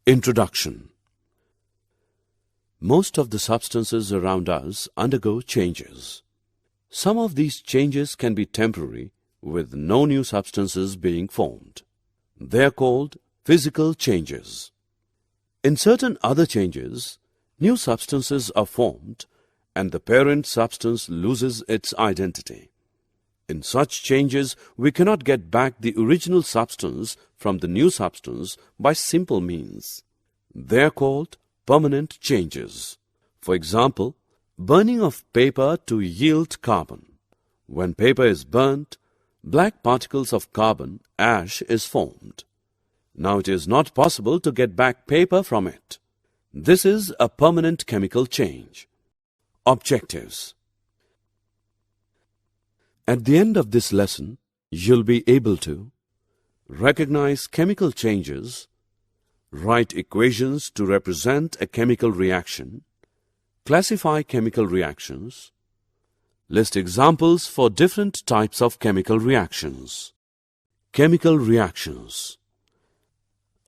Introduction. Most of the substances around us undergo changes. Some of these changes can be temporary, with no new substances being formed. They are called physical changes. In certain other changes, new substances are formed and the parent substance loses its identity. In such changes, we cannot get back the original substance from the new substance by simple means. They are called permanent changes. For example, burning of paper to yield carbon. When paper is burnt, black particles of carbon ash is formed. Now it is not possible to get back paper from it. This is a permanent chemical change. Objectives. At the end of this lesson, you'll be able to recognize chemical changes, write equations to represent a chemical reaction, classify chemical reactions, list examples for different types of chemical reactions. Chemical reactions.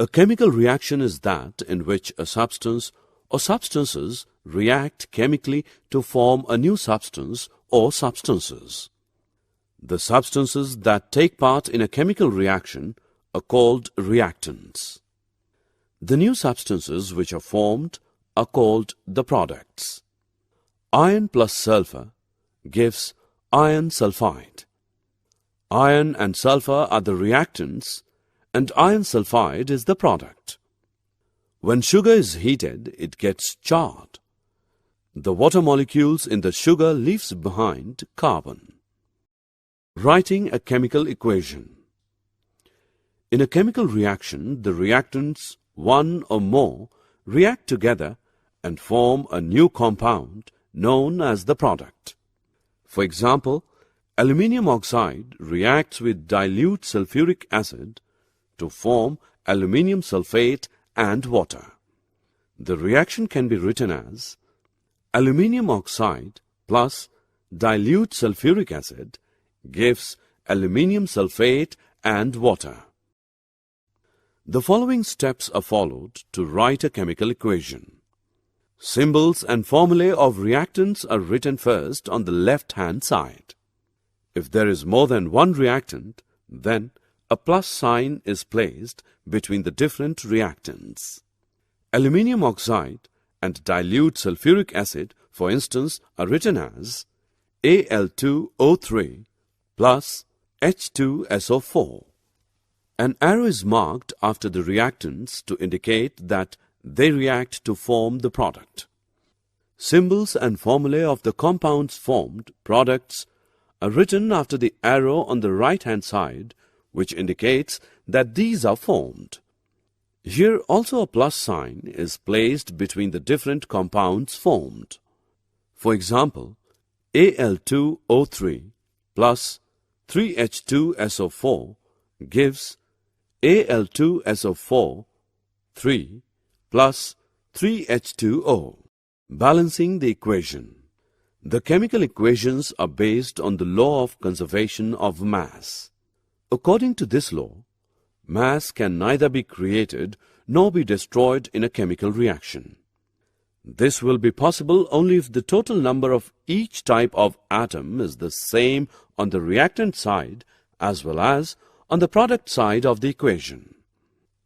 A chemical reaction is that in which a substance or substances react chemically to form a new substance or substances. The substances that take part in a chemical reaction are called reactants. The new substances which are formed are called the products. Iron plus sulfur gives iron sulfide. Iron and sulfur are the reactants and iron sulfide is the product. When sugar is heated, it gets charred. The water molecules in the sugar leaves behind carbon. Writing a chemical equation. In a chemical reaction, the reactants, one or more, react together and form a new compound known as the product. For example, aluminium oxide reacts with dilute sulfuric acid to form aluminium sulfate and water. The reaction can be written as aluminium oxide plus dilute sulfuric acid gives aluminium sulfate and water. The following steps are followed to write a chemical equation. Symbols and formulae of reactants are written first on the left-hand side. If there is more than one reactant, then a plus sign is placed between the different reactants. Aluminium oxide and dilute sulfuric acid, for instance, are written as Al2O3 plus H2SO4. An arrow is marked after the reactants to indicate that they react to form the product. Symbols and formulae of the compounds formed, products, are written after the arrow on the right-hand side, which indicates that these are formed. Here also a plus sign is placed between the different compounds formed. For example, Al2O3 plus 3H2SO4 gives Al2SO4 3 plus 3H2O. Balancing the equation. The chemical equations are based on the law of conservation of mass. According to this law, mass can neither be created nor be destroyed in a chemical reaction. This will be possible only if the total number of each type of atom is the same on the reactant side as well as on the product side of the equation.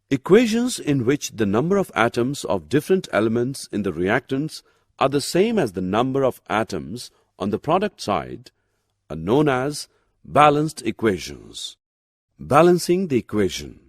Equations in which the number of atoms of different elements in the reactants are the same as the number of atoms on the product side are known as balanced equations. Balancing the equation.